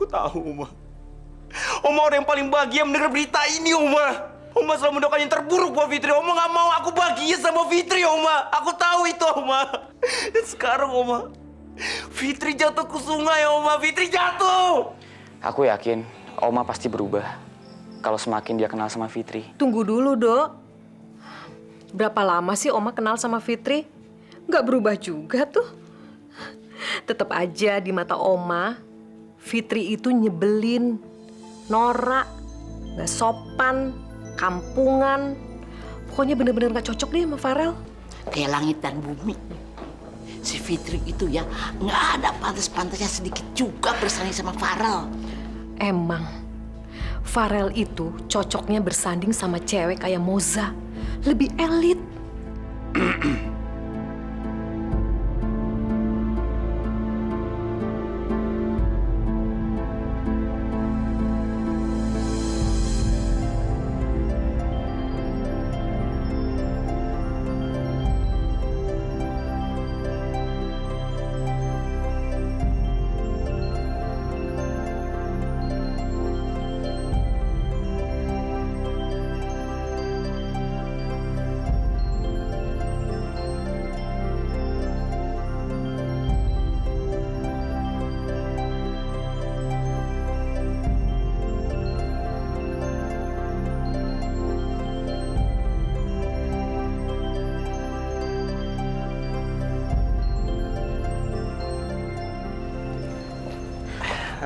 tahu, Oma. Oma orang yang paling bahagia mendengar berita ini, Oma. Oma selalu mendoakan yang terburuk buat Fitri. Oma nggak mau aku bahagia sama Fitri, Oma. Aku tahu itu, Oma. Dan sekarang, Oma, Fitri jatuh ke sungai, Oma. Fitri jatuh. Aku yakin Oma pasti berubah kalau semakin dia kenal sama Fitri. Tunggu dulu, Dok. Berapa lama sih Oma kenal sama Fitri? Nggak berubah juga tuh. Tetap aja di mata Oma, Fitri itu nyebelin, norak, nggak sopan, kampungan. Pokoknya bener-bener nggak cocok deh sama Farel. Kayak langit dan bumi. Si Fitri itu ya nggak ada pantas-pantasnya sedikit juga bersaing sama Farel. Emang, Farel itu cocoknya bersanding sama cewek kayak Moza. Lebih elit.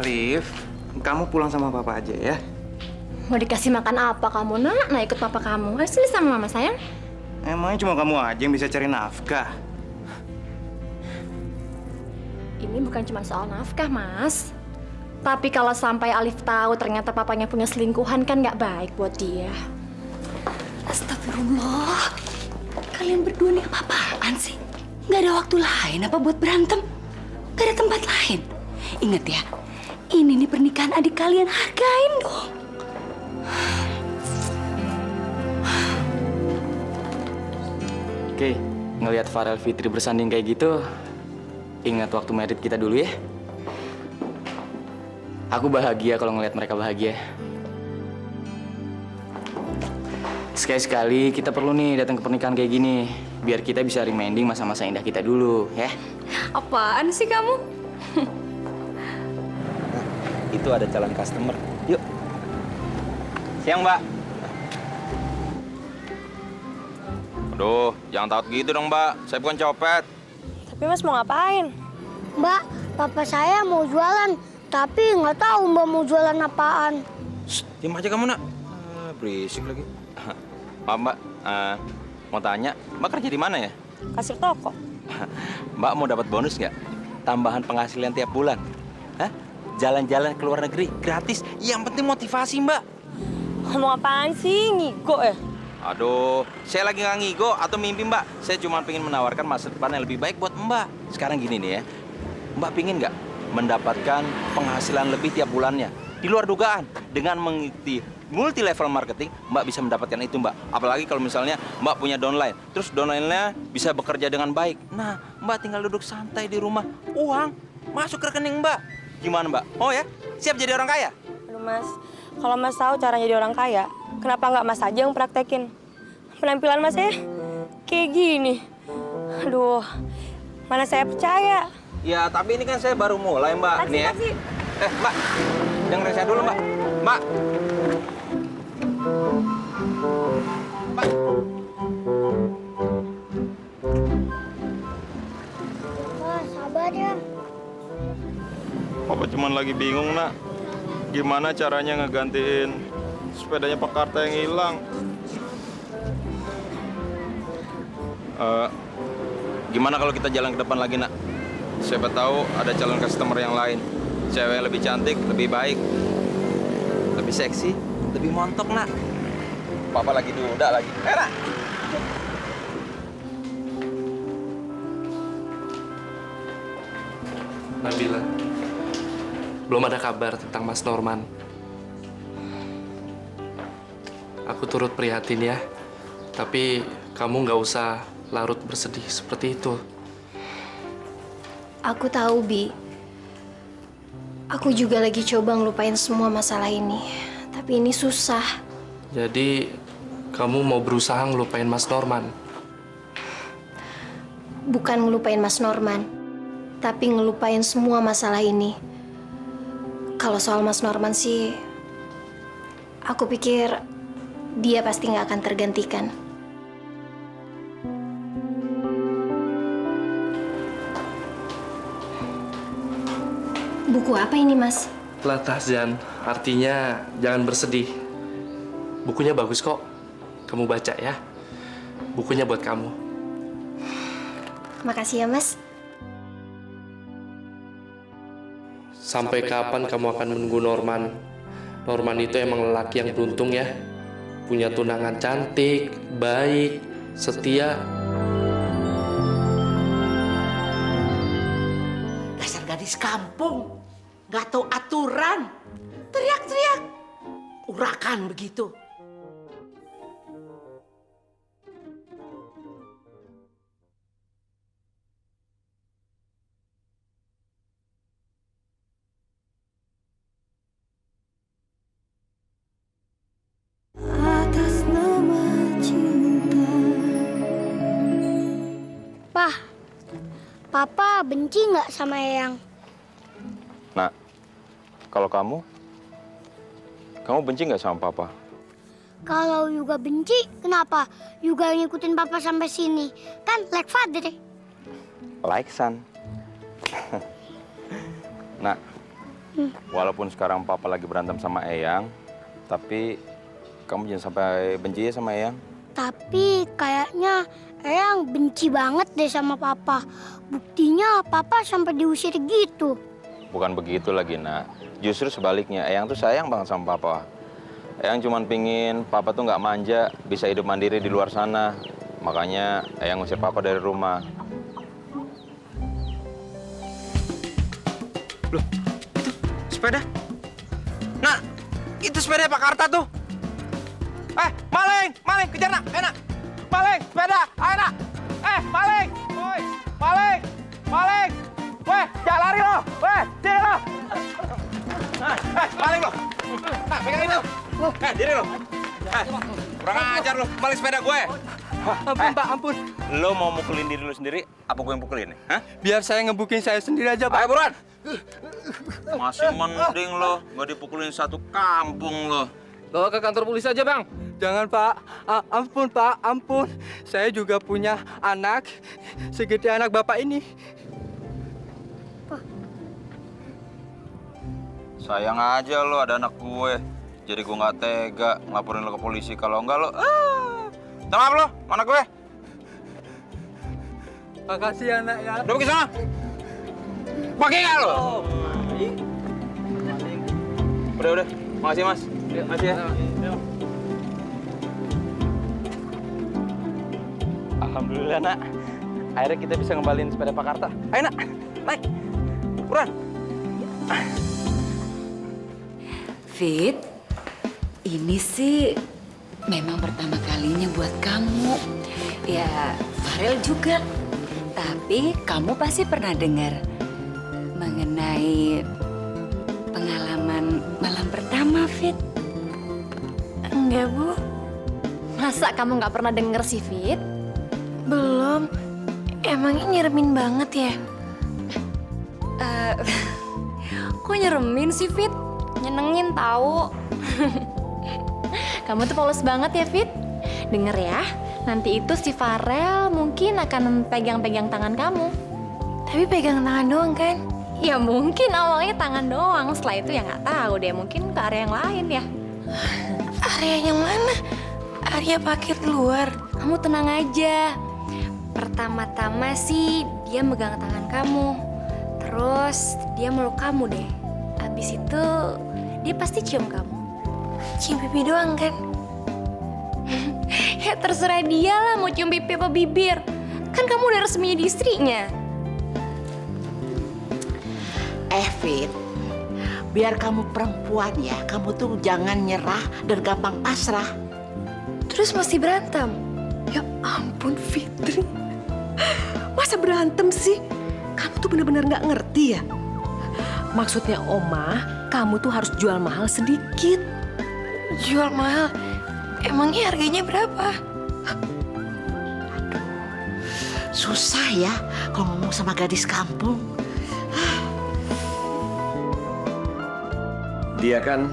Alif, kamu pulang sama papa aja ya. Mau dikasih makan apa kamu, Nak? Nah, ikut papa kamu. Ayo sini sama mama, sayang. Emangnya cuma kamu aja yang bisa cari nafkah? Ini bukan cuma soal nafkah, Mas. Tapi kalau sampai Alif tahu ternyata papanya punya selingkuhan kan nggak baik buat dia. Astagfirullah. Kalian berdua nih apa-apaan sih? Nggak ada waktu lain apa buat berantem? Nggak ada tempat lain? Ingat ya, ini nih pernikahan adik kalian, hargain dong. Oke, ngelihat Farel Fitri bersanding kayak gitu, ingat waktu merit kita dulu ya. Aku bahagia kalau ngelihat mereka bahagia. Sekali-sekali kita perlu nih datang ke pernikahan kayak gini, biar kita bisa reminding masa-masa indah kita dulu, ya. Apaan sih kamu? Itu ada calon customer. Yuk. Siang, Mbak. Aduh, jangan takut gitu dong, Mbak. Saya bukan copet. Tapi Mas mau ngapain? Mbak, papa saya mau jualan, tapi nggak tahu Mbak mau jualan apaan. Shh, diam aja kamu, Nak. Berisik lagi. Maaf, Mbak. Mau tanya, Mbak kerja di mana ya? Kasir toko. Mbak mau dapat bonus nggak? Tambahan penghasilan tiap bulan. Hah? Jalan-jalan ke luar negeri gratis. Yang penting motivasi, Mbak. Ngomong apaan sih? Ngigo ya? Aduh, saya lagi nggak ngigo atau mimpi, Mbak. Saya cuma pengen menawarkan masa depan yang lebih baik buat Mbak. Sekarang gini nih ya, Mbak pingin nggak mendapatkan penghasilan lebih tiap bulannya? Di luar dugaan, dengan mengikuti multi level marketing, Mbak bisa mendapatkan itu, Mbak. Apalagi kalau misalnya Mbak punya downline, terus downline-nya bisa bekerja dengan baik. Nah, Mbak tinggal duduk santai di rumah, uang masuk ke rekening Mbak. Gimana, Mbak? Oh ya, siap jadi orang kaya? Aduh Mas, kalau Mas tahu cara jadi orang kaya, kenapa nggak Mas aja yang praktekin? Penampilan Mas ya kayak gini. Aduh, mana saya percaya. Ya, tapi ini kan saya baru mulai, Mbak. Taksi, Nih ya. taksi. Mbak, dengerin saya dulu, Mbak. Mbak. Mbak. Wah, sabar ya. Papa cuman lagi bingung, Nak. Gimana caranya ngegantiin sepedanya Pak Karta yang hilang? Gimana kalau kita jalan ke depan lagi, Nak? Siapa tahu ada calon customer yang lain. Cewek yang lebih cantik, lebih baik, lebih seksi, lebih montok, Nak. Papa lagi duda lagi. Nak. Nabila, belum ada kabar tentang Mas Norman. Aku turut prihatin ya, tapi kamu nggak usah larut bersedih seperti itu. Aku tahu, Bi. Aku juga lagi coba ngelupain semua masalah ini. Tapi ini susah. Jadi, kamu mau berusaha ngelupain Mas Norman? Bukan ngelupain Mas Norman, tapi ngelupain semua masalah ini. Kalau soal Mas Norman sih, aku pikir dia pasti nggak akan tergantikan. Buku apa ini, Mas? Latahzan, artinya jangan bersedih. Bukunya bagus kok. Kamu baca ya. Bukunya buat kamu. Makasih ya, Mas. Sampai kapan kamu akan menunggu Norman? Norman itu emang lelaki yang beruntung ya. Punya tunangan cantik, baik, setia. Dasar gadis kampung, nggak tahu aturan, teriak-teriak, urakan begitu. Pak, Papa benci nggak sama Eyang? Nak, kalau kamu benci nggak sama Papa? Kalau Yuga benci, kenapa Yuga ngikutin Papa sampai sini? Kan like father. Like son. Nak, walaupun sekarang Papa lagi berantem sama Eyang, tapi kamu jangan sampai benci ya sama Eyang. Tapi kayaknya Eyang benci banget deh sama Papa. Buktinya Papa sampai diusir gitu. Bukan begitu lagi, Nak. Justru sebaliknya, Eyang tuh sayang banget sama Papa. Eyang cuma pingin Papa tuh nggak manja, bisa hidup mandiri di luar sana. Makanya Eyang ngusir Papa dari rumah. Loh, itu sepeda? Nak, itu sepeda Pak Karta tuh. Maling, kejar nak, nak. Maling, sepeda, ayo nak. Maling, woi, maling. Weh, jangan lari lo, sini lo. Maling lo. Nah, pegang itu. Diri lo. Kurang ajar lo, maling sepeda gue. Ampun Pak, ampun. Lo mau mukulin diri lo sendiri, apa gue yang pukulin? Hah? Biar saya ngebukin saya sendiri aja, Pak. Ayo buruan. Masih mending lo, nggak dipukulin satu kampung lo. Bawa ke kantor polisi aja, Bang. Jangan, Pak. Ampun, Pak. Ampun. Saya juga punya anak segede anak Bapak ini. Sayang aja lo ada anak gue. Jadi gue nggak tega ngelaporin lo ke polisi. Kalau enggak lo, maaf lo, mana gue? Makasih ya, Nak ya. Udah pergi sana. Pakai nggak lo? Udah. Makasih Mas. Makasih ya. Alhamdulillah nak. Akhirnya kita bisa ngembalin sepeda Pak Karta. Ayo nak, naik. Buruan. Fit, ini sih memang pertama kalinya buat kamu. Ya, Farel juga. Tapi kamu pasti pernah dengar mengenai pengalaman malam pertama, Fit. Enggak, Bu. Masa kamu nggak pernah denger sih, Fit? Belum. Emangnya nyeremin banget ya? Kok nyeremin sih, Fit? Nyenengin tahu. Kamu tuh polos banget ya, Fit. Denger ya, nanti itu si Farel mungkin akan pegang-pegang tangan kamu. Tapi pegang tangan doang kan? Ya mungkin awalnya tangan doang, setelah itu ya nggak tahu deh, mungkin ke area yang lain ya. Area yang mana? Area paket luar. Kamu tenang aja. Pertama-tama sih dia megang tangan kamu. Terus dia meluk kamu deh. Abis itu dia pasti cium kamu. Cium pipi doang kan? Ya terserah dia lah mau cium pipi apa bibir. Kan kamu udah resmi jadi istrinya. Fit, biar kamu perempuan ya, kamu tuh jangan nyerah dan gampang pasrah. Terus mesti berantem? Ya ampun Fitri. Masa berantem sih? Kamu tuh benar-benar nggak ngerti ya? Maksudnya Oma, kamu tuh harus jual mahal sedikit. Jual mahal? Emangnya harganya berapa? Susah ya kalau ngomong sama gadis kampung. Dia kan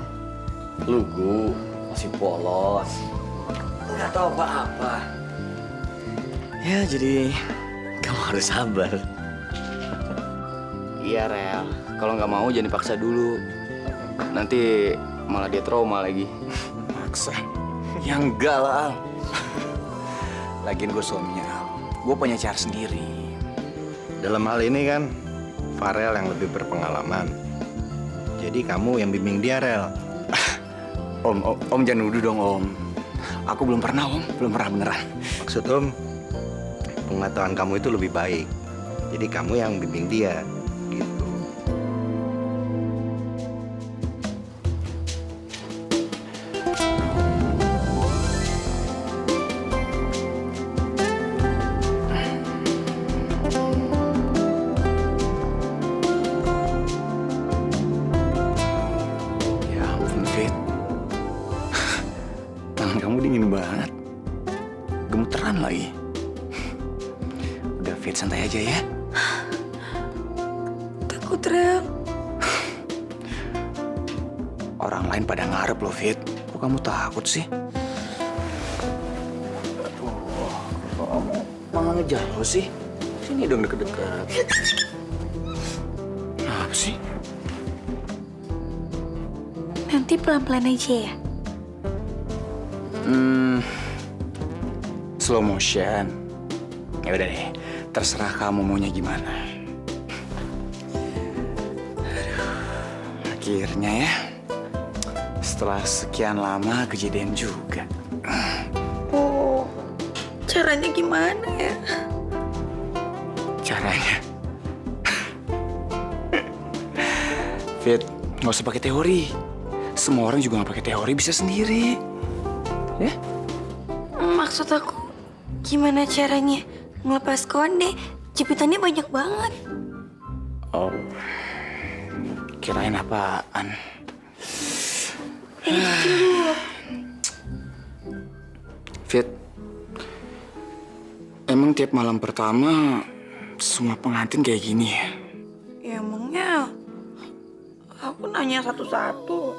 lugu, masih polos, nggak tahu apa-apa. Ya jadi kamu harus sabar. Iya, Rel. Kalau nggak mau jangan dipaksa dulu. Nanti malah dia trauma lagi. Maksa? Ya enggak lah, Al. Lagian gue suaminya, Al. Gue punya cara sendiri. Dalam hal ini kan, Farel yang lebih berpengalaman. Jadi kamu yang bimbing dia, Rel. Om jangan nuduh dong, Om. Aku belum pernah, Om. Belum pernah beneran. Maksud Om, pengetahuan kamu itu lebih baik. Jadi kamu yang bimbing dia, gitu. Ya ampun, Fit. Tangan kamu dingin banget. Gemeteran lagi. Udah, Fit, santai aja ya. Takut, Rel. Orang lain pada ngarep loh, Fit. Kok kamu takut sih? Aduh, kok kamu malah ngejauh sih? Sini dong deket-deket. Apa sih? Nanti pelan-pelan aja ya. Slow motion. Ya udah deh, terserah kamu maunya gimana. Aduh, akhirnya ya, setelah sekian lama kejadian juga. Oh, caranya gimana ya? Caranya? Fit, nggak usah pakai teori. Semua orang juga nggak pakai teori, bisa sendiri. Ya? Maksud aku, gimana caranya ngelepas konde? Jepitannya banyak banget. Oh, kirain apaan? Fit, emang tiap malam pertama semua pengantin kayak gini ya? Ya emangnya aku nanya satu-satu.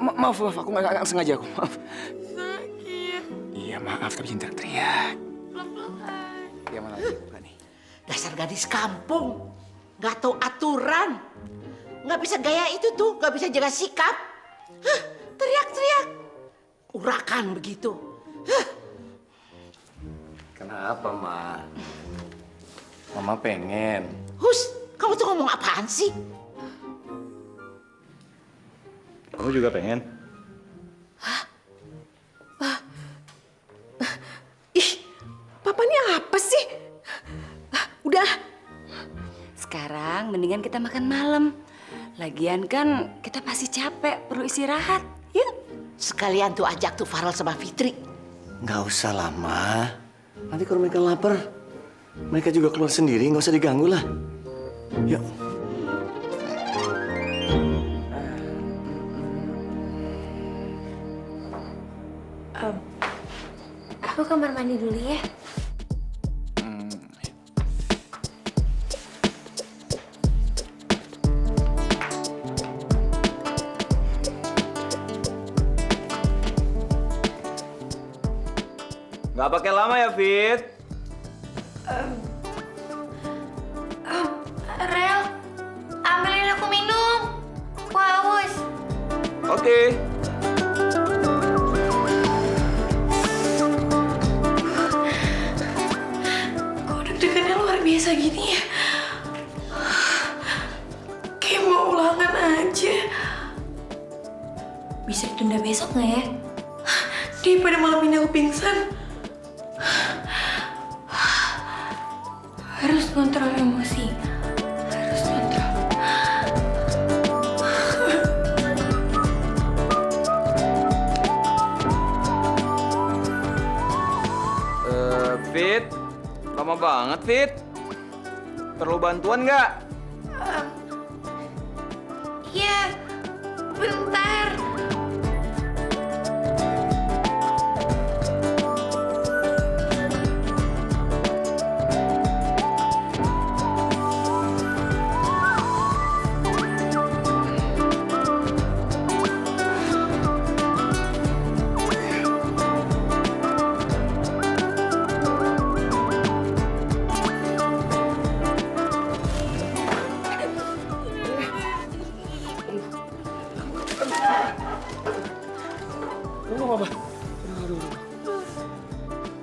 Maaf, aku nggak sengaja, aku maaf. Sakit. Iya, maaf, tapi jangan teriak. Ya, mana lagi buka nih? Dasar gadis kampung, nggak tahu aturan, nggak bisa gaya itu tuh, nggak bisa jaga sikap. Hah, teriak-teriak, urakan begitu. Hah. Kenapa, Ma? Mama pengen. Hus, kamu tuh ngomong apaan sih? Kamu juga pengen? Ih, Papa ini apa sih? Udah. Sekarang mendingan kita makan malam. Lagian kan kita pasti capek, perlu istirahat. Yuk. Sekalian tuh ajak tuh Farel sama Fitri. Nggak usah lama. Nanti kalau mereka lapar, mereka juga keluar sendiri, nggak usah diganggu lah. Yuk. Aku kamar mandi dulu ya. Nggak pakai lama ya, Fit? Rel, ambilin aku minum. Aku haus. Oke. Kok deg-degannya luar biasa gini ya? Kayak mau ulangan aja. Bisa ditunda besok nggak ya? Daripada malam ini aku pingsan. Harus kontrol emosi. Harus kontrol. Fit, lama banget, Fit. Perlu bantuan nggak? Iya, bentar.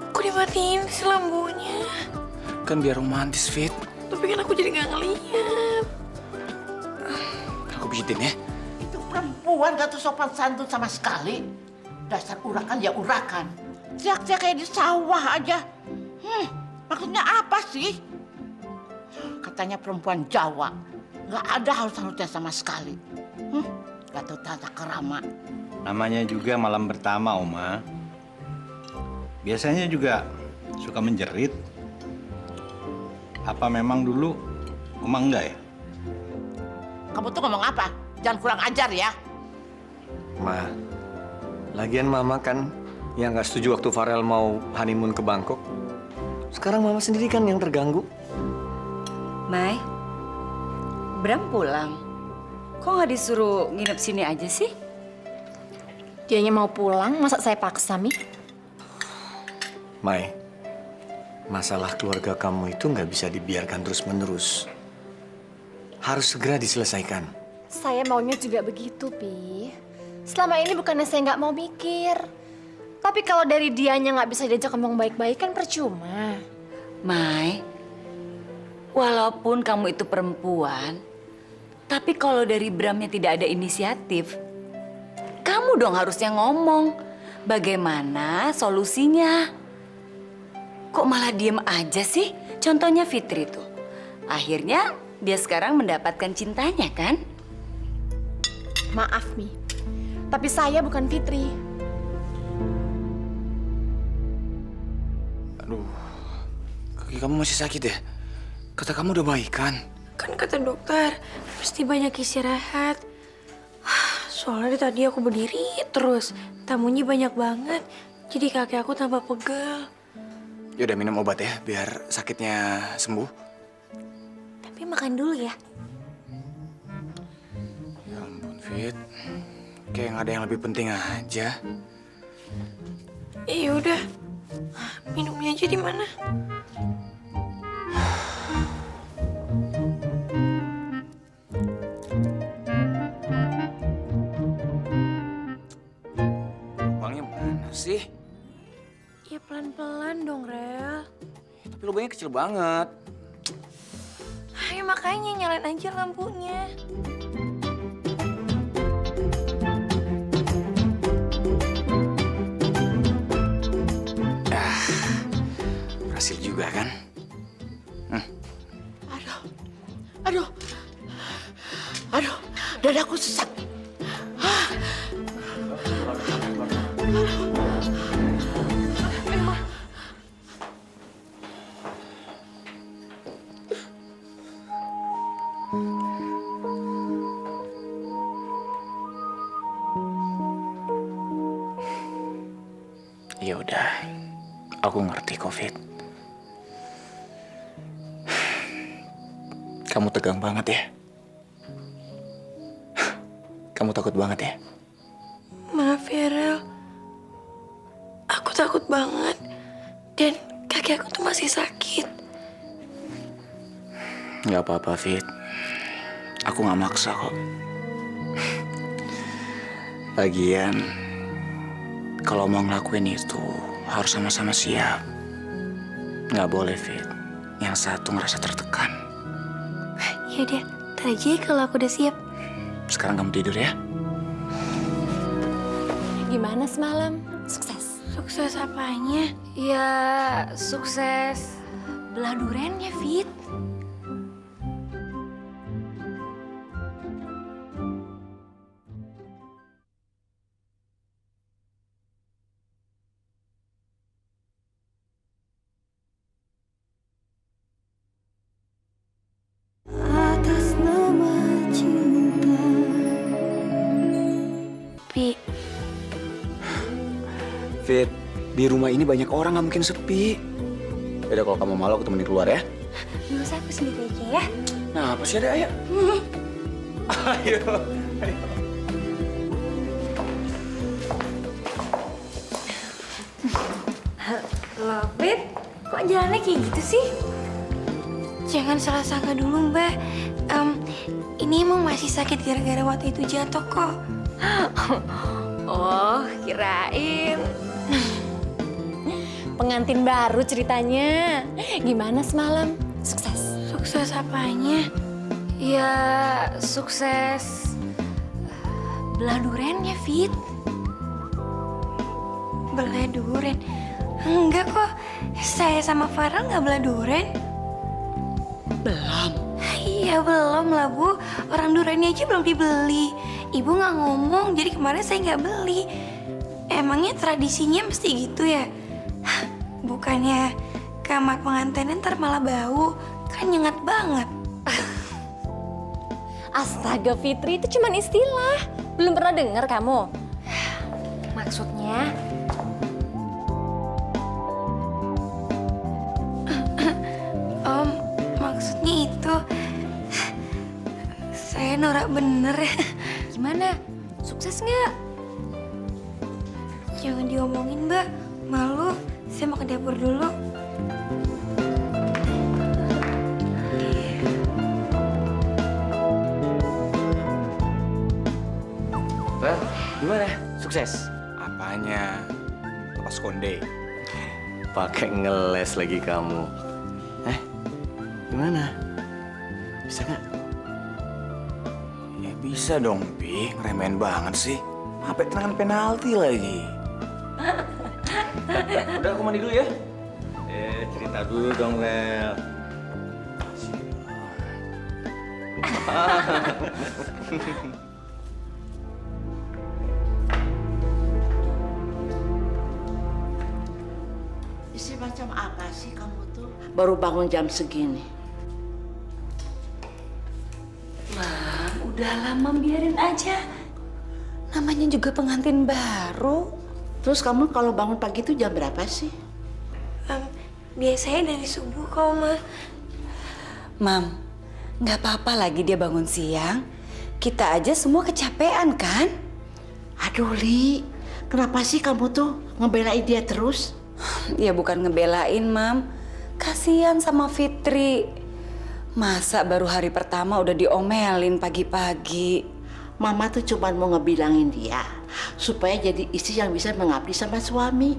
Kok dimatiin sih lampunya? Kan biar romantis, Fit. Tapi kan aku jadi nggak ngeliat. Aku pijitin ya. Itu perempuan gak tuh sopan santun sama sekali. Dasar urakan ya urakan. Teriak-teriak kayak di sawah aja. Maksudnya apa sih? Katanya perempuan Jawa. Gak ada halus-halusnya sama sekali. Gak tahu tata kerama. Namanya juga malam pertama, Oma. Biasanya juga suka menjerit. Apa memang dulu Oma enggak ya? Kamu tuh ngomong apa? Jangan kurang ajar ya. Ma, lagian Mama kan yang nggak setuju waktu Farel mau honeymoon ke Bangkok. Sekarang Mama sendiri kan yang terganggu. Mai, Bram pulang. Kok nggak disuruh nginep sini aja sih? Dianya mau pulang, masa saya paksa, Mi? Mai, masalah keluarga kamu itu nggak bisa dibiarkan terus-menerus. Harus segera diselesaikan. Saya maunya juga begitu, Pi. Selama ini bukannya saya nggak mau mikir. Tapi kalau dari dianya nggak bisa diajak ngomong baik-baik kan percuma. Mai, walaupun kamu itu perempuan, tapi kalau dari Bramnya tidak ada inisiatif, kamu dong harusnya ngomong. Bagaimana solusinya? Kok malah diem aja sih? Contohnya Fitri tuh. Akhirnya dia sekarang mendapatkan cintanya kan? Maaf, Mi. Tapi saya bukan Fitri. Aduh, kaki kamu masih sakit ya? Kata kamu udah baikan. Kan kata dokter, mesti banyak istirahat. Soalnya tadi aku berdiri terus, tamunya banyak banget. Jadi kaki aku tambah pegel. Ya udah minum obat ya, biar sakitnya sembuh. Tapi makan dulu ya. Ya ampun, Fit. Kayak nggak ada yang lebih penting aja. Ya udah, minumnya aja di mana? Uangnya mana sih? Ya pelan-pelan dong, Rel. Tapi lubangnya kecil banget. Ayo makanya nyalain aja lampunya. Berhasil juga kan? Aduh, dadaku sesak. Ya udah, aku ngerti COVID. Kamu tegang banget ya? Kamu takut banget ya? Maaf ya, Rel. Aku takut banget. Dan kaki aku tuh masih sakit. Gak apa-apa, Fit. Aku gak maksa kok. Lagian, kalau mau ngelakuin itu harus sama-sama siap. Gak boleh, Fit. Yang satu ngerasa tertekan. Ya udah, ntar aja kalau aku udah siap. Sekarang kamu tidur ya. Gimana semalam? Sukses? Sukses apanya? Ya, sukses belah durennya, Fit. Fit. Di rumah ini banyak orang, nggak mungkin sepi. Yaudah kalau kamu malu, aku temenin keluar ya. Nggak usah, aku sendiri aja ya. Nah, apa sih ada, ayo. Ayo. Loh, Fit, kok jalannya kayak gitu sih? Jangan salah sangka dulu, Mbak. Ini emang masih sakit gara-gara waktu itu jatuh kok. Oh, kirain. Pengantin baru ceritanya. Gimana semalam? Sukses? Sukses apanya? Ya, sukses belah durennya, Fit. Belah duren? Enggak kok. Saya sama Farah nggak belah duren. Belum. Iya, belum lah, Bu. Orang durennya aja belum dibeli. Ibu nggak ngomong, jadi kemarin saya nggak beli. Emangnya tradisinya mesti gitu ya? Bukannya kamar pengantinnya ntar malah bau. Kan nyengat banget. Astaga, Fitri, itu cuma istilah. Belum pernah dengar kamu? Maksudnya? Om, maksudnya itu saya norak bener ya. Gimana? Sukses nggak? Jangan diomongin, Mbak. Malu. Saya mau ke dapur dulu. Well, gimana? Sukses? Apanya? Lepas konde. Pakai ngeles lagi kamu. Gimana? Bisa nggak? Ya bisa dong, Pi. Ngeremehin banget sih. Sampai tendangan penalti lagi. Udah, aku mandi dulu ya. Cerita dulu dong, Lel. Isi macam apa sih kamu tuh? Baru bangun jam segini. Mam, udahlah Mam, biarin aja. Namanya juga pengantin baru. Terus kamu kalau bangun pagi itu jam berapa sih? Biasanya dari subuh kok, Ma. Mam, nggak apa-apa lagi dia bangun siang. Kita aja semua kecapean kan? Aduh, Li. Kenapa sih kamu tuh ngebelain dia terus? Ya bukan ngebelain, Mam. Kasihan sama Fitri. Masa baru hari pertama udah diomelin pagi-pagi. Mama tuh cuma mau ngebilangin dia supaya jadi istri yang bisa mengabdi sama suami.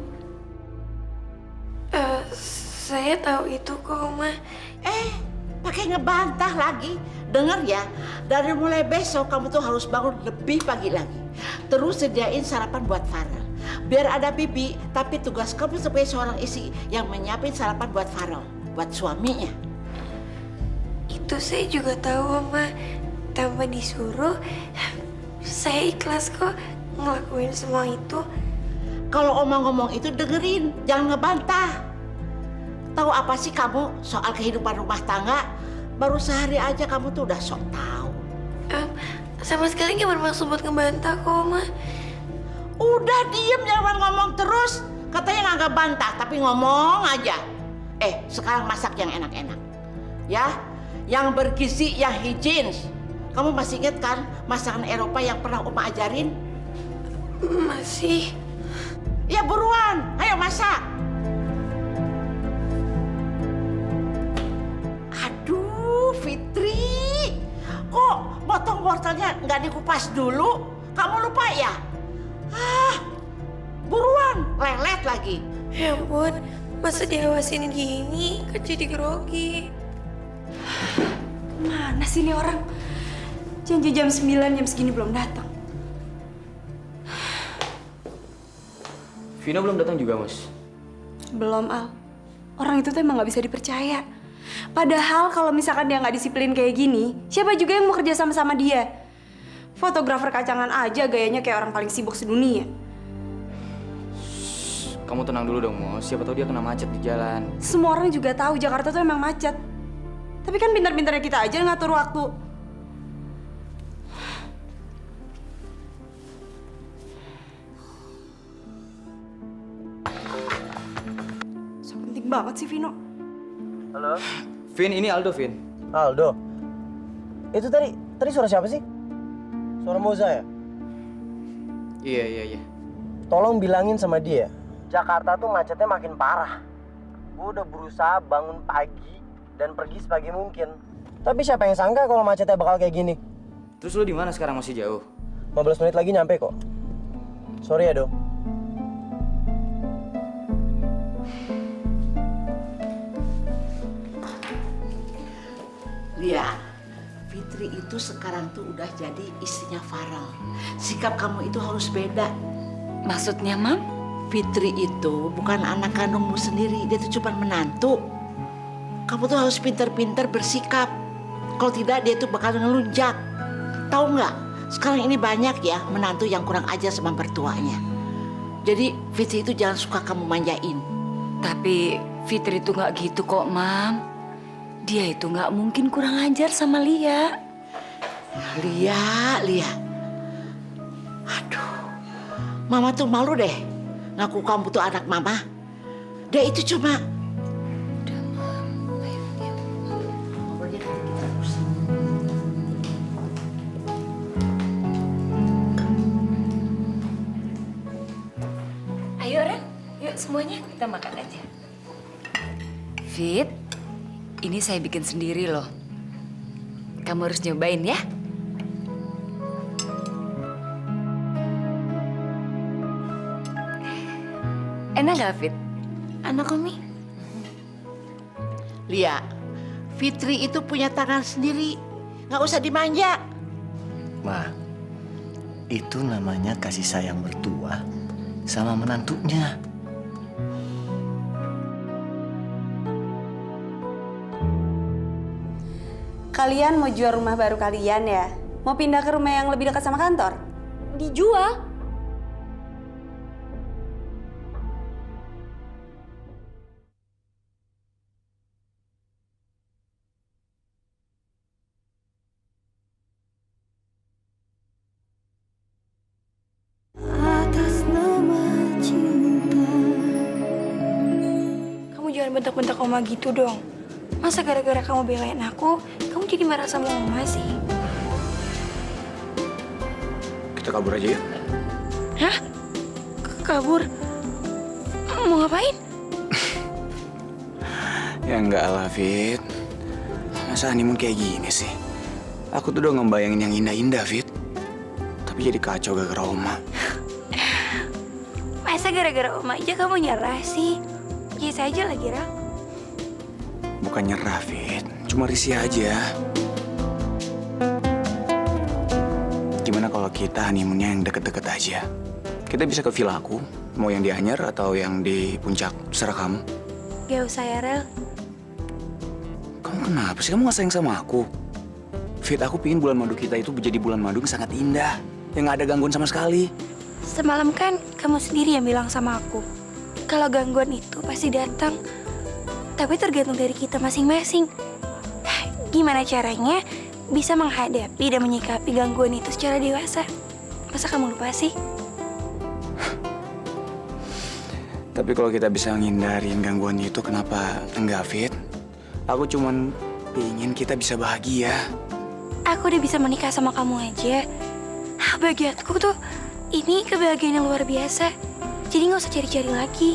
Saya tahu itu kok, Ma. Pakai ngebantah lagi. Dengar ya, dari mulai besok kamu tuh harus bangun lebih pagi lagi. Terus sediain sarapan buat Farel. Biar ada Bibi, tapi tugas kamu sebagai seorang istri yang menyiapin sarapan buat Farel, buat suaminya. Itu saya juga tahu, Ma. Tanpa disuruh, saya ikhlas kok ngelakuin semua itu. Kalau Oma ngomong itu dengerin, jangan ngebantah. Tahu apa sih kamu soal kehidupan rumah tangga? Baru sehari aja kamu tuh udah sok tahu. Sama sekali nggak bermaksud buat ngebantah kok, Ma. Udah diem, jangan ngomong terus. Katanya nggak bantah, tapi ngomong aja. Sekarang masak yang enak-enak. Ya, yang bergizi, yang higienis. Kamu masih ingat kan masakan Eropa yang pernah Oma ajarin? Masih. Ya buruan, ayo masak. Aduh, Fitri. Kok potong wortelnya nggak dikupas dulu? Kamu lupa ya? Buruan, lelet lagi. Ya ampun, masa diawasin gini, kan jadi grogi. Mana sih ini orang? Janji jam 9, jam segini belum datang. Vino belum datang juga, Mas. Belum, Al. Orang itu tuh emang gak bisa dipercaya. Padahal kalau misalkan dia nggak disiplin kayak gini, siapa juga yang mau kerja sama dia? Fotografer kacangan aja gayanya kayak orang paling sibuk sedunia. Kamu tenang dulu dong, Mos. Siapa tahu dia kena macet di jalan. Semua orang juga tahu Jakarta tuh emang macet. Tapi kan pintar-pintarnya kita aja ngatur waktu. banget sih, Vino. Halo? Vin, ini Aldo, Vin. Aldo? Itu tadi suara siapa sih? Suara Moza ya? Iya. Tolong bilangin sama dia, Jakarta tuh macetnya makin parah. Gue udah berusaha bangun pagi dan pergi sepagi mungkin. Tapi siapa yang sangka kalau macetnya bakal kayak gini? Terus lu di mana sekarang, masih jauh? 15 menit lagi nyampe kok. Sorry ya, Do. Lia, Fitri itu sekarang tuh udah jadi istrinya Farel. Sikap kamu itu harus beda. Maksudnya, Mam? Fitri itu bukan anak kandungmu sendiri, dia tuh cuma menantu. Kamu tuh harus pintar-pintar bersikap. Kalau tidak dia tuh bakal ngelunjak. Tahu nggak? Sekarang ini banyak ya menantu yang kurang ajar sama mertuanya. Jadi Fitri itu jangan suka kamu manjain. Tapi Fitri itu nggak gitu kok, Mam. Dia itu nggak mungkin kurang ajar sama Lia. Lia. Aduh, Mama tuh malu deh ngaku kamu tuh anak Mama. Dia itu cuma... Ayo, Ren. Yuk semuanya kita makan aja. Fit, ini saya bikin sendiri loh. Kamu harus nyobain ya. Enak gak, Fit? Enak, Umi. Lia, Fitri itu punya tangan sendiri. Nggak usah dimanja. Ma, itu namanya kasih sayang mertua sama menantunya. Kalian mau jual rumah baru kalian ya? Mau pindah ke rumah yang lebih dekat sama kantor? Dijual? Kamu jangan bentak-bentak Oma gitu dong. Masa gara-gara kamu belain aku, kamu jadi marah sama Oma sih? Kita kabur aja ya. Hah? Kabur? Mau ngapain? Ya enggak lah, Fit. Masa honeymoon kayak gini sih? Aku tuh udah ngebayangin yang indah-indah, Fit. Tapi jadi kacau gara-gara Oma. Masa gara-gara Oma aja kamu nyerah sih? Biasa aja lagi, Ra. Bukan nyerah, Fit. Cuma risih aja. Gimana kalau kita honeymoonnya yang deket-deket aja? Kita bisa ke villa aku. Mau yang di Anyer atau yang di Puncak. Terserah kamu. Gak usah ya, Rel. Kamu kenapa sih? Kamu gak sayang sama aku? Fit, aku pingin bulan madu kita itu menjadi bulan madu yang sangat indah. Yang gak ada gangguan sama sekali. Semalam kan kamu sendiri yang bilang sama aku. Kalau gangguan itu pasti datang. Tapi tergantung dari kita masing-masing. Gimana caranya bisa menghadapi dan menyikapi gangguan itu secara dewasa? Masa kamu lupa sih? Tapi kalau kita bisa ngindarin gangguan itu, kenapa enggak, Fit? Aku cuman pingin kita bisa bahagia. Aku udah bisa menikah sama kamu aja. Bagi aku tuh ini kebahagiaan yang luar biasa. Jadi nggak usah cari-cari lagi.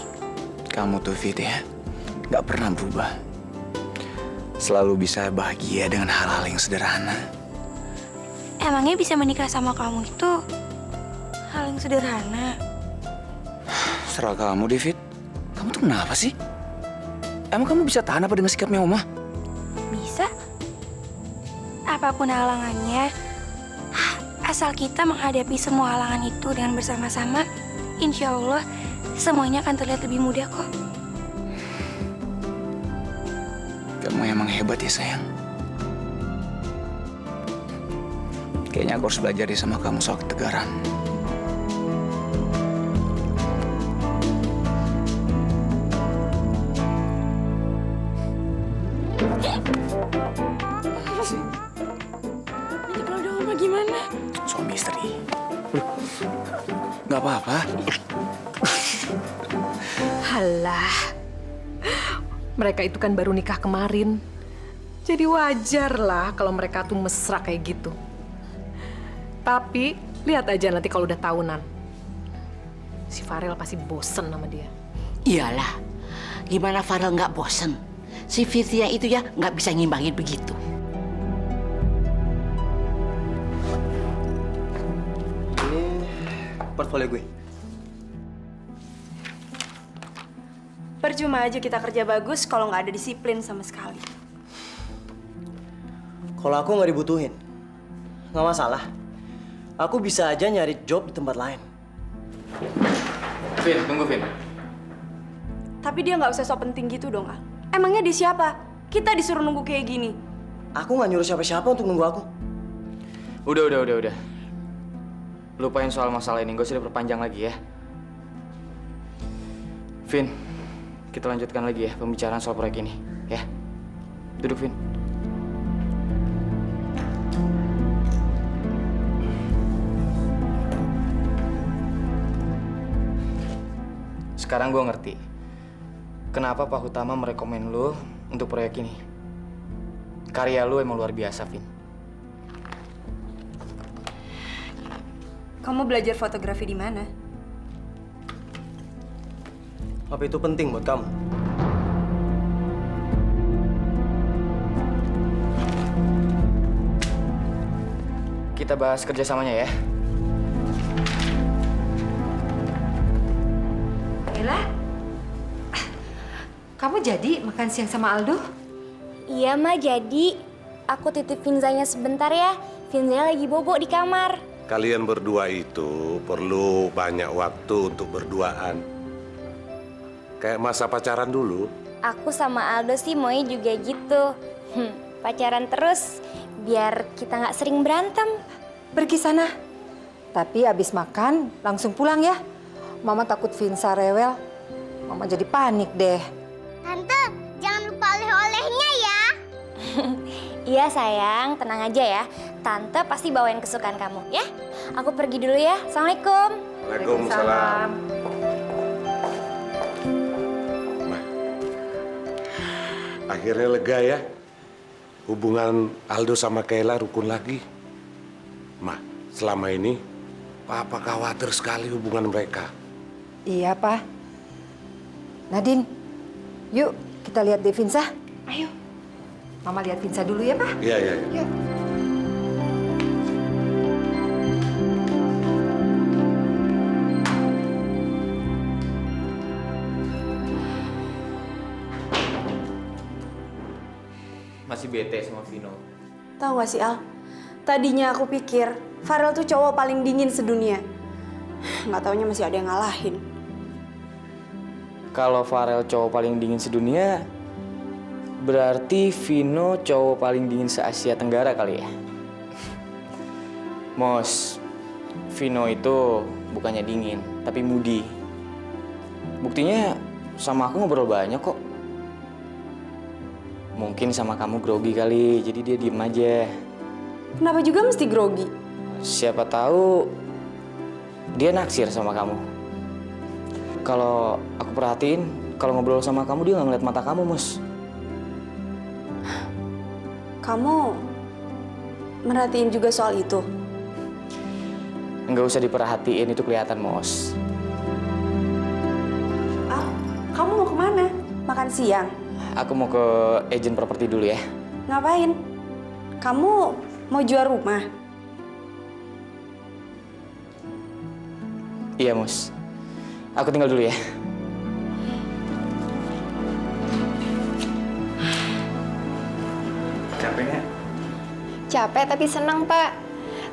Kamu tuh, Fit, ya, nggak pernah berubah. Selalu bisa bahagia dengan hal-hal yang sederhana. Emangnya bisa menikah sama kamu itu hal yang sederhana? Serah kamu, David. Kamu tuh kenapa sih? Emang kamu bisa tahan apa dengan sikapnya Oma? Bisa. Apapun halangannya, asal kita menghadapi semua halangan itu dengan bersama-sama, insya Allah semuanya akan terlihat lebih mudah kok. Kamu emang hebat ya, sayang. Kayaknya aku harus belajar deh sama kamu soal ketegaran. Nanti kalau udah Oma gimana? Suami istri. Gak apa-apa. Halah, Mereka itu kan baru nikah kemarin. Jadi wajar lah kalau mereka tuh mesra kayak gitu. Tapi lihat aja nanti kalau udah tahunan. Si Farel pasti bosen sama dia. Iyalah, gimana Farel nggak bosen? Si Fitria itu ya nggak bisa ngimbangin begitu. Ini portfolio gue. Percuma aja kita kerja bagus kalau nggak ada disiplin sama sekali. Kalau aku nggak dibutuhin, nggak masalah. Aku bisa aja nyari job di tempat lain. Vin, tunggu Vin. Tapi dia nggak usah sok penting gitu dong, Al. Emangnya dia siapa? Kita disuruh nunggu kayak gini. Aku nggak nyuruh siapa-siapa untuk nunggu aku. Udah. Lupain soal masalah ini, gak usah diperpanjang lagi ya. Vin, kita lanjutkan lagi ya pembicaraan soal proyek ini, ya. Duduk, Vin. Sekarang gue ngerti kenapa Pak Utama merekomen lo untuk proyek ini. Karya lo emang luar biasa, Vin. Kamu belajar fotografi di mana? Apa itu penting buat kamu? Kita bahas kerjasamanya ya. Ella, kamu jadi makan siang sama Aldo? Iya, Ma, jadi. Aku titip Vinzanya sebentar ya. Vinzanya lagi bobo di kamar. Kalian berdua itu perlu banyak waktu untuk berduaan. Kayak masa pacaran dulu. Aku sama Aldo sih maunya juga gitu. Pacaran terus, biar kita nggak sering berantem. Pergi sana. Tapi abis makan langsung pulang ya. Mama takut Vinsa rewel. Mama jadi panik deh. Tante, jangan lupa oleh-olehnya ya. Iya sayang, tenang aja ya. Tante pasti bawain kesukaan kamu ya. Aku pergi dulu ya. Assalamualaikum. Waalaikumsalam. Akhirnya lega ya. Hubungan Aldo sama Kayla rukun lagi. Ma, selama ini Papa khawatir sekali hubungan mereka. Iya, Pak. Nadine, yuk kita lihat deh Vinsa. Ayo. Mama lihat Vinsa dulu ya, Pak. Iya. Yuk. Masih bete sama Vino. Tahu gak sih, Al? Tadinya aku pikir Farel tuh cowok paling dingin sedunia. Nggak taunya masih ada yang ngalahin. Kalau Farel cowok paling dingin sedunia, berarti Vino cowok paling dingin se-Asia Tenggara kali ya? Mos, Vino itu bukannya dingin, tapi moody. Buktinya sama aku ngobrol banyak kok. Mungkin sama kamu grogi kali, jadi dia diem aja. Kenapa juga mesti grogi? Siapa tahu dia naksir sama kamu. Kalau aku perhatiin, kalau ngobrol sama kamu dia nggak ngeliat mata kamu, Mus. Kamu merhatiin juga soal itu? Nggak usah diperhatiin, itu kelihatan, Mos. Al, kamu mau kemana? Makan siang? Aku mau ke agent properti dulu ya. Ngapain? Kamu mau jual rumah? Iya, Mus. Aku tinggal dulu ya. Capeknya? Capek tapi senang, Pak.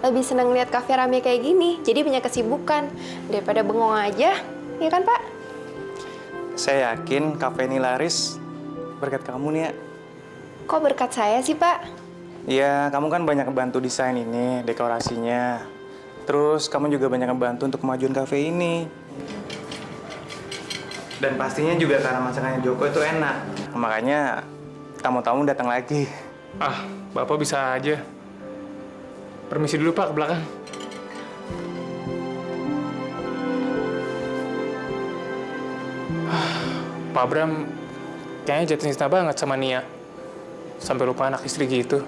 Lebih senang lihat kafe rame kayak gini, jadi punya kesibukan. Daripada bengong aja, iya kan, Pak? Saya yakin kafe ini laris berkat kamu nih ya. Kok berkat saya sih, Pak? Iya, kamu kan banyak ngebantu desain ini, dekorasinya. Terus kamu juga banyak ngebantu untuk kemajuan kafe ini. Dan pastinya juga karena masakannya Joko itu enak. Makanya tamu-tamu datang lagi. Ah, Bapak bisa aja. Permisi dulu, Pak, ke belakang. Pak Bram, Kayaknya jatuh cinta banget sama Nia. Sampai lupa anak istri gitu.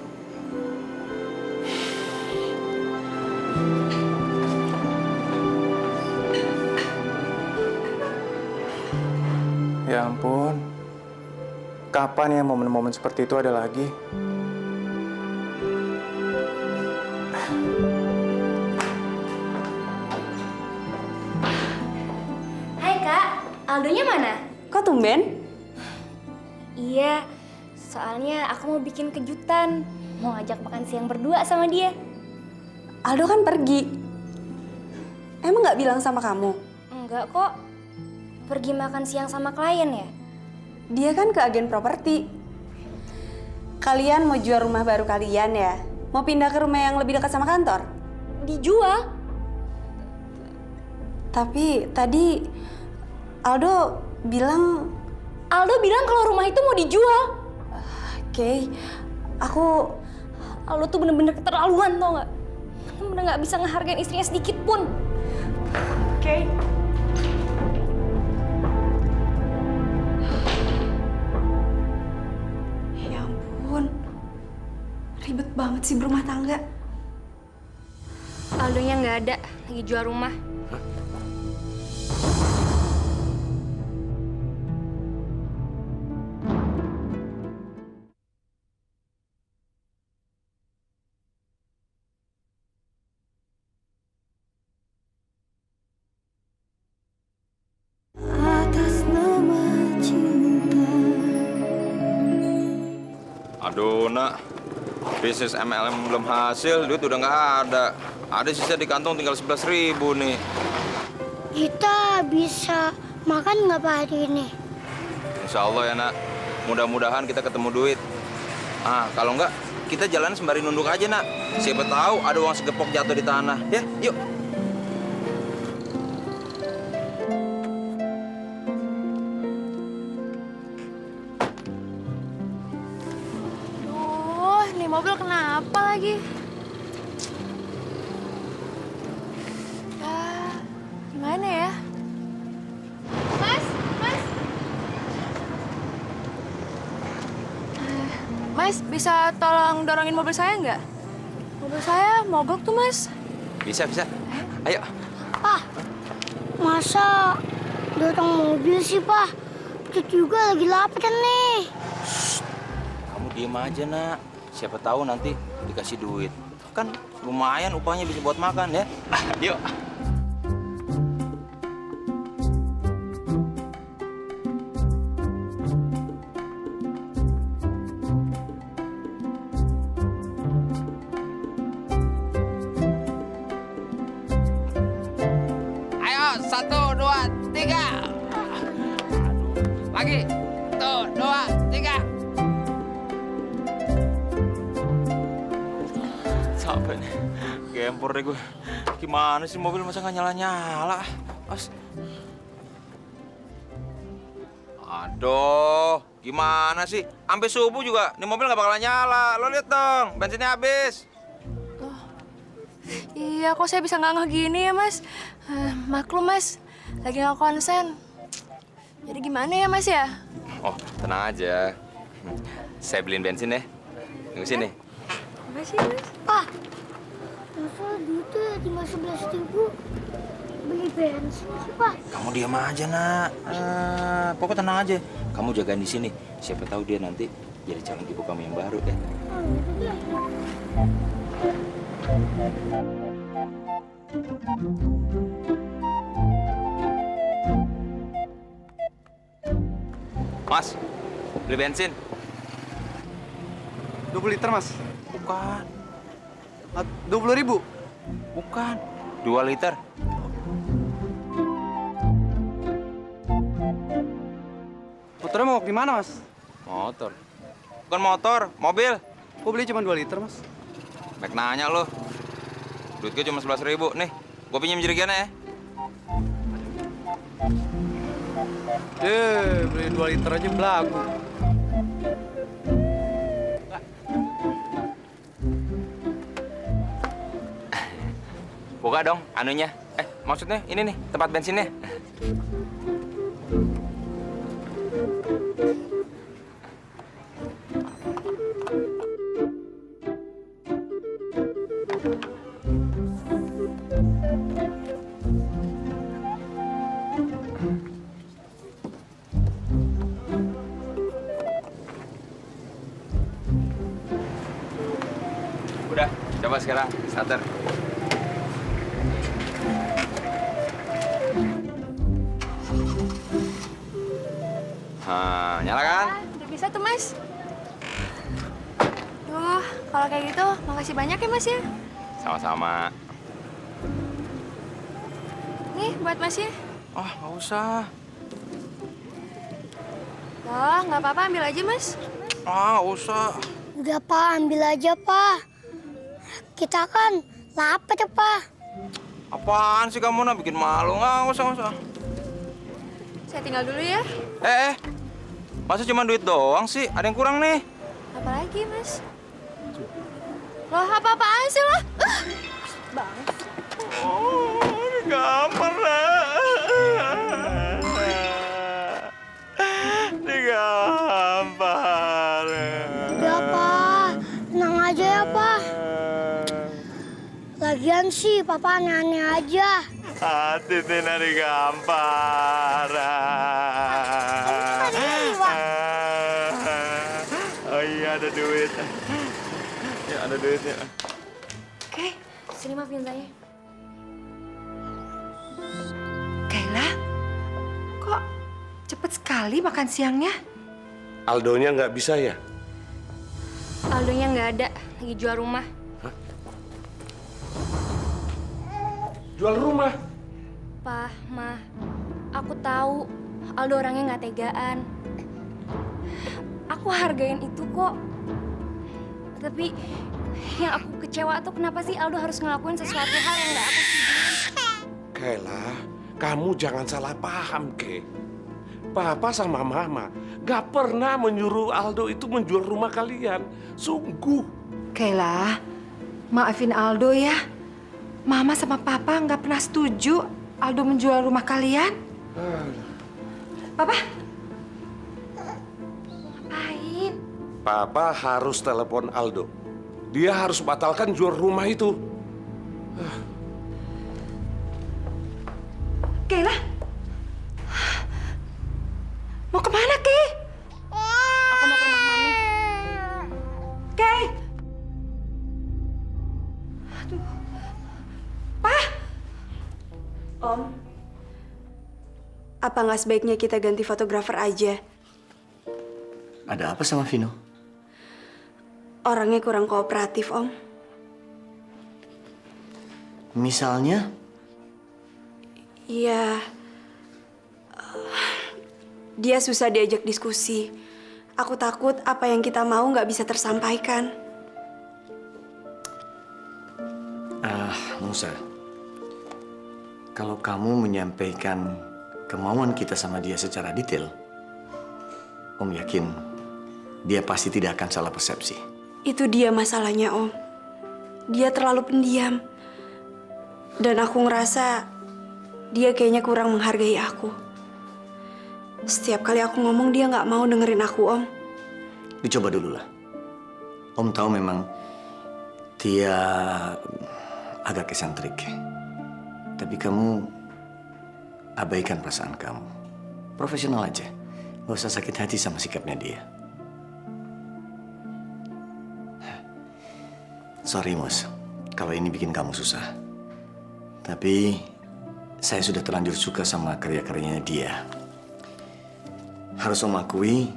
Ya ampun. Kapan ya momen-momen seperti itu ada lagi? Hai Kak, Aldonya mana? Kok tumben? Iya, soalnya aku mau bikin kejutan. Mau ajak makan siang berdua sama dia. Aldo kan pergi. Emang nggak bilang sama kamu? Enggak kok. Pergi makan siang sama klien ya? Dia kan ke agen properti. Kalian mau jual rumah baru kalian ya? Mau pindah ke rumah yang lebih dekat sama kantor? Dijual? Tapi tadi Aldo bilang kalau rumah itu mau dijual. Oke, Aldo tuh bener-bener keterlaluan tau nggak? Bener-bener nggak bisa ngehargain istrinya sedikit pun. Oke. Ya ampun, ribet banget sih berumah tangga. Aldonya nggak ada, lagi jual rumah. Aduh, nak. Bisnis MLM belum hasil, duit udah nggak ada. Ada sisa di kantong tinggal 11.000 nih. Kita bisa makan nggak Pak hari ini? Insya Allah ya, nak. Mudah-mudahan kita ketemu duit. Kalau nggak, kita jalan sembari nunduk aja, nak. Siapa tahu ada uang segepok jatuh di tanah. Ya, yuk. Nih mobil kenapa lagi? Gimana ya? Mas, bisa tolong dorongin mobil saya nggak? Mobil saya mogok tuh, Mas. Bisa. Ayo. Pak, masa dorong mobil sih, Pak? Kita juga lagi lapar kan nih. Kamu diem aja, nak. Siapa tahu nanti dikasih duit. Kan lumayan upahnya bisa buat makan ya. Yuk. Ayo, 1, 2, 3. Lagi. 1, 2, 3. Capek nih. Gempor deh gue. Gimana sih mobil masa nggak nyala-nyala? Aduh, gimana sih? Sampai subuh juga nih mobil nggak bakalan nyala. Lo lihat dong, bensinnya habis. Iya, kok saya bisa nggak gini ya, Mas? Maklum, Mas. Lagi nggak konsen. Jadi gimana ya, Mas ya? Oh, tenang aja. Saya beliin bensin ya. Tunggu sini. Makasih, Mas. Pak, masa duitnya tinggal 11.000 beli bensin sih, Pak? Kamu diam aja, nak. Pokoknya tenang aja. Kamu jagain di sini. Siapa tahu dia nanti jadi calon ibu kamu yang baru ya. Mas, beli bensin. 20 liter, Mas. Bukan. 20.000. Bukan. 2 liter. Motornya mau gimana, Mas? Motor. Bukan motor, mobil. Kok beli cuma 2 liter, Mas? Baik nanya lo. Duit gue cuma 11.000. Nih, gue pinjam jerigennya ya. Beli 2 liter aja belagu. Buka dong anunya. Maksudnya ini nih, tempat bensinnya. Coba sekarang, starter. Nah, nyala kan? Udah bisa tuh, Mas. Duh, kalau kayak gitu, makasih banyak ya, Mas ya. Sama-sama. Nih, buat Mas ya. Oh, nggak usah. Loh, nggak apa-apa, ambil aja, Mas. Ah, nggak usah. Udah Pak, ambil aja Pak. Kita kan lapar ya Pak. Apaan sih kamu nak bikin malu? Nggak usah. Saya tinggal dulu ya. Masa cuma duit doang sih? Ada yang kurang nih. Apalagi, Mas? Loh, apa-apaan sih lo? Bang. Oh, gampang lah. Digampar. Udah Pak, tenang aja ya Pak. Lagian sih Papa aneh-aneh aja. Hati Tina digampar. Oh iya, ada duit. Ya, ada duitnya. Oke, Sini maafin saya. Kayla, kok cepet sekali makan siangnya? Aldonya nggak bisa ya? Aldonya nggak ada, lagi jual rumah. Jual rumah? Pak, Ma, aku tahu Aldo orangnya nggak tegaan. Aku hargain itu kok. Tapi yang aku kecewa tuh kenapa sih Aldo harus ngelakuin sesuatu hal yang nggak aku pikirin. Kayla, kamu jangan salah paham, Ke. Papa sama Mama gak pernah menyuruh Aldo itu menjual rumah kalian. Sungguh. Kayla, maafin Aldo ya. Mama sama Papa nggak pernah setuju Aldo menjual rumah kalian. Papa? Ngapain? Papa harus telepon Aldo. Dia harus batalkan jual rumah itu. Kayla? Mau kemana, Kay? Aku mau ke rumah Mami. Kay? Aduh. Pa? Om, apa nggak sebaiknya kita ganti fotografer aja? Ada apa sama Vino? Orangnya kurang kooperatif, Om. Misalnya? Iya. Dia susah diajak diskusi. Aku takut apa yang kita mau nggak bisa tersampaikan. Musa. Kalau kamu menyampaikan kemauan kita sama dia secara detail, Om yakin dia pasti tidak akan salah persepsi. Itu dia masalahnya, Om. Dia terlalu pendiam. Dan aku ngerasa dia kayaknya kurang menghargai aku. Setiap kali aku ngomong, dia nggak mau dengerin aku, Om. Dicoba dulu lah. Om tahu memang dia agak eksentrik. Tapi kamu abaikan perasaan kamu. Profesional aja. Gak usah sakit hati sama sikapnya dia. Sorry, Mus. Kalau ini bikin kamu susah. Tapi saya sudah terlanjur suka sama karya-karyanya dia. Harus Om akui,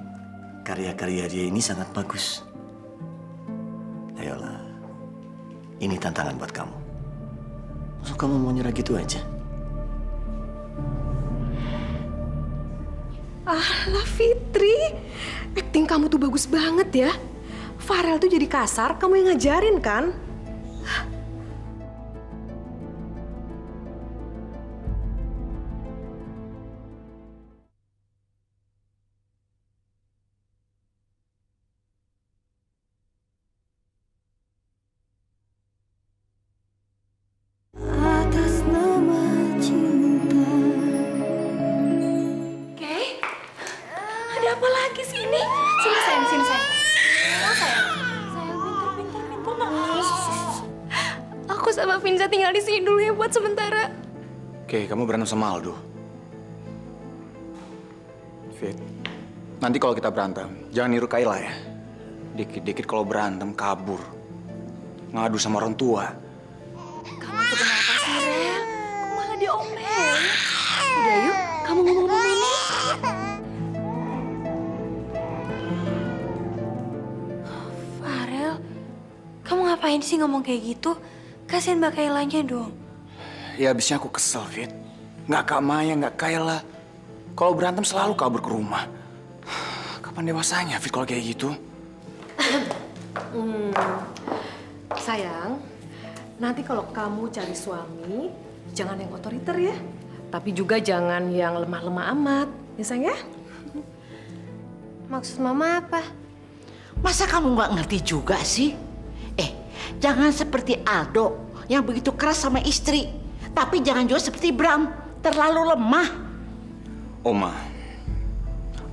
karya-karya dia ini sangat bagus. Ayolah, ini tantangan buat kamu. Masa kamu mau nyerah gitu aja? Alah, Fitri. Akting kamu tuh bagus banget ya. Farel tuh jadi kasar, kamu yang ngajarin kan? Atas nama cinta. Kay, ada apa lagi sih ini? Sini sayang, sini sayang. Oh, sayang, pintar, nak. Aku sama Vinza tinggal di sini dulu ya buat sementara. Oke, kamu berantem sama Aldo. Fit, nanti kalau kita berantem, jangan niru Kayla ya. Dikit-dikit kalau berantem, kabur. ngadu sama orang tua. Kamu tuh kenapa sih, Rel? Kok malah diomelin? Udah yuk, kamu ngomong sama Mami. Farel, kamu ngapain sih ngomong kayak gitu? Kasian Mbak Kailanya dong. Ya abisnya aku kesel, Fit. Nggak Kak Maya, nggak Kayla. Kalau berantem selalu kabur ke rumah. Kapan dewasanya, Fit, kalau kayak gitu? Sayang, nanti kalau kamu cari suami, jangan yang otoriter ya. Tapi juga jangan yang lemah-lemah amat, ya sayang ya? Maksud Mama apa? Masa kamu nggak ngerti juga sih? Jangan seperti Aldo yang begitu keras sama istri. Tapi jangan juga seperti Bram, terlalu lemah. Oma,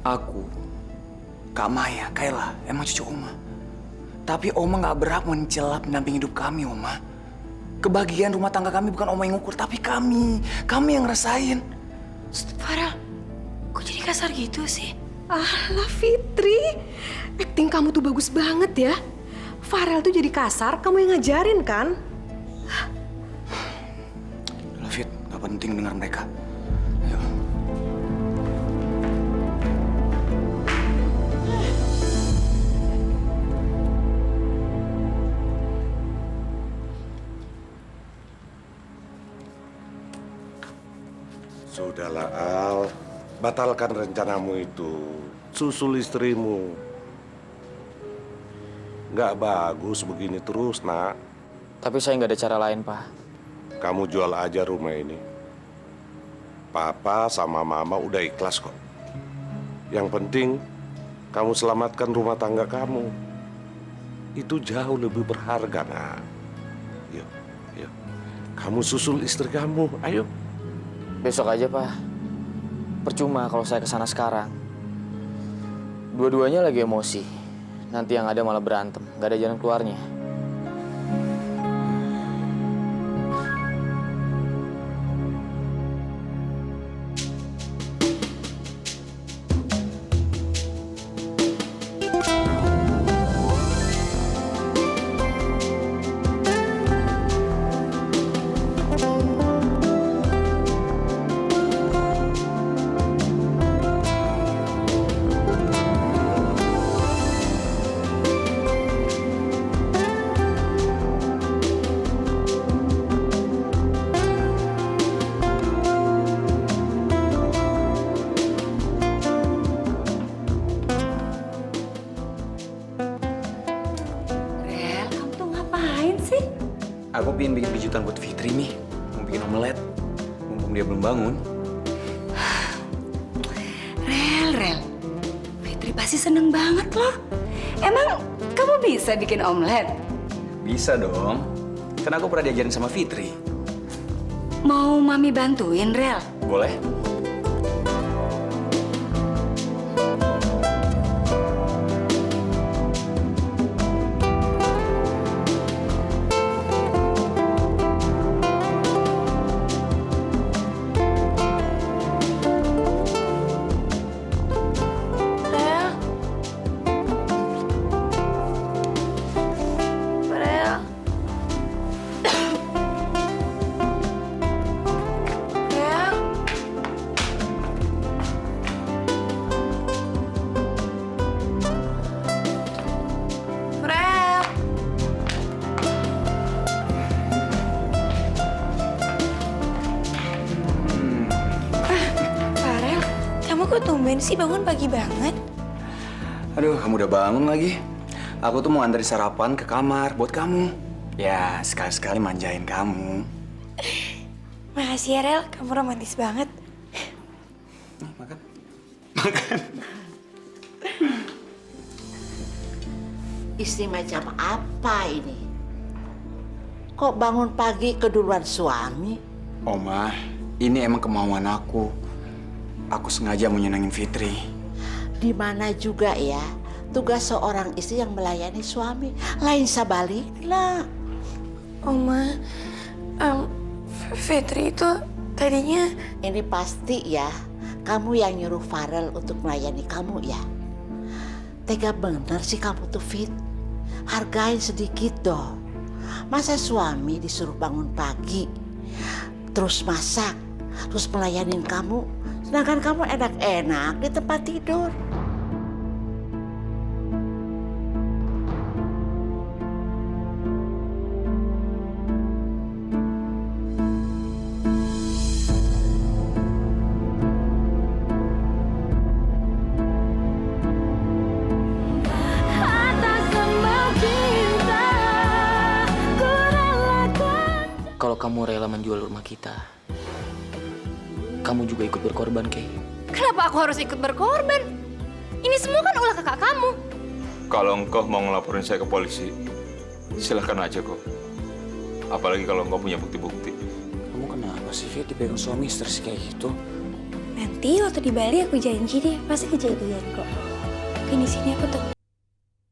aku, Kak Maya, Kayla, emang cucu Oma. Tapi Oma nggak berhak mencela pendamping hidup kami, Oma. Kebahagiaan rumah tangga kami bukan Oma yang ngukur, tapi kami yang ngerasain. Farel, kok jadi kasar gitu sih? Alah Fitri, acting kamu tuh bagus banget ya. Farel tuh jadi kasar, kamu yang ngajarin kan? Lah Fit, nggak penting dengar mereka. Ayo. Sudahlah Al, batalkan rencanamu itu. Susul istrimu. Nggak bagus begini terus, nak. Tapi saya nggak ada cara lain, Pak. Kamu jual aja rumah ini. Papa sama Mama udah ikhlas kok. Yang penting, kamu selamatkan rumah tangga kamu. Itu jauh lebih berharga, nak. Yuk, yuk. Kamu susul istri kamu, ayo. Besok aja, Pak. Percuma kalau saya kesana sekarang. Dua-duanya lagi emosi. Nanti yang ada malah berantem. Gak ada jalan keluarnya. Aku pengen bikin kejutan buat Fitri nih. Mau bikin omelet. Mumpung dia belum bangun. Rel. Fitri pasti seneng banget loh. Emang kamu bisa bikin omelet? Bisa dong. Kan aku pernah diajarin sama Fitri. Mau Mami bantuin, Rel? Boleh? Kok tumben sih bangun pagi banget? Aduh, kamu udah bangun lagi. Aku tuh mau anterin sarapan ke kamar buat kamu. Ya, sekali-sekali manjain kamu. Makasih ya, Rel. Kamu romantis banget. Makan. Istri macam apa ini? Kok bangun pagi keduluan suami? Oma, ini emang kemauan aku. Aku sengaja mau nyenengin Fitri. Di mana juga ya, tugas seorang istri yang melayani suami. Lain sebaliknya. Oma, Fitri itu tadinya... Ini pasti ya, kamu yang nyuruh Farel untuk melayani kamu ya. Tega bener sih kamu tuh, Fit. Hargain sedikit dong. Masa suami disuruh bangun pagi, terus masak, terus melayanin kamu, sedangkan kamu enak-enak di tempat tidur. Kalau kamu rela menjual rumah kita, kamu juga ikut berkorban, Kay. Kenapa aku harus ikut berkorban? Ini semua kan ulah kakak kamu. Kalau engkau mau ngelaporin saya ke polisi, silahkan aja kok. Apalagi kalau engkau punya bukti-bukti. Kamu kenapa sih, Fit, dipegang suami stres kayak gitu? Nanti waktu di Bali aku janji deh, pasti kejadian kok. Mungkin di sini aku tenang.